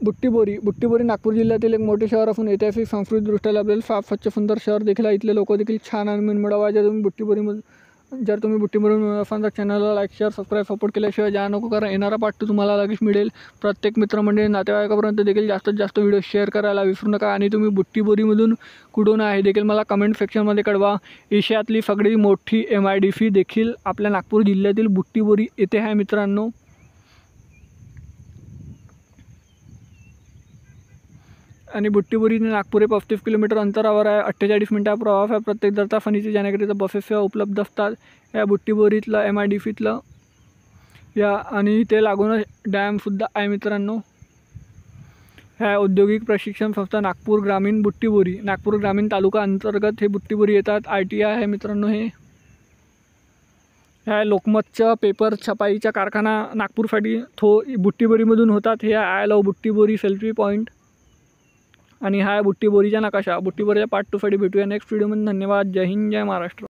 बुट्टीबोरी नागपूर जिल्ह्यातील एक मोठे शहर असून ऐतिहासिक सांस्कृतिकदृष्ट्या लाभलेले साफ स्वच्छ सुंदर शहर देखील आहे। इथले लोक देखील छान आणि मनमिळावू आहे। जर तुम्ही बुट्टीबोरीमधून असाल तर चॅनलला लाईक शेअर सबस्क्राईब सपोर्ट केल्याशिवाय जा नको करा। येणारा पार्ट 2 तुम्हाला लगेच मिळेल। प्रत्येक मित्रमंडळी नातेवाईकापर्यंत देखील जास्तीत जास्त व्हिडिओ शेअर करायला विसरू नका। आणि तुम्ही बुट्टीबोरीमधून कुठून आहे देखील मला कमेंट सेक्शनमध्ये कळवा। एशियातली सगळी मोठी MIDC देखील आपल्या नागपूर जिल्ह्यातील बुट्टीबोरी येथे आहे मित्रांनो। आणि बुट्टीबोरी नागपूर 35 किलोमीटर अंतरावर आहे। 48 मिनिटा प्रवास आहे प्रत्येक दरचा। फणीची जाण्याकरिता बसेस सेवा उपलब्ध असतात या बुट्टीबोरीतलं MIDCतलं या। आणि ते लागूनच डॅमसुद्धा आहे मित्रांनो। ह्या औद्योगिक प्रशिक्षण संस्था नागपूर ग्रामीण बुट्टीबोरी, नागपूर ग्रामीण तालुका अंतर्गत हे बुट्टीबोरी येतात। ITI आहे मित्रांनो हे। ह्या लोकमतच्या पेपर छपाईचा कारखाना नागपूरसाठी बुट्टीबोरीमधून होतात। हे I love Butibori selfie point आणि हा बुट्टीबोरीचा नकाशा। बुट्टीबोरीच्या पार्ट 2 साठी भेटूया नेक्स्ट व्हिडिओमध्ये। धन्यवाद। जय हिंद, जय महाराष्ट्र।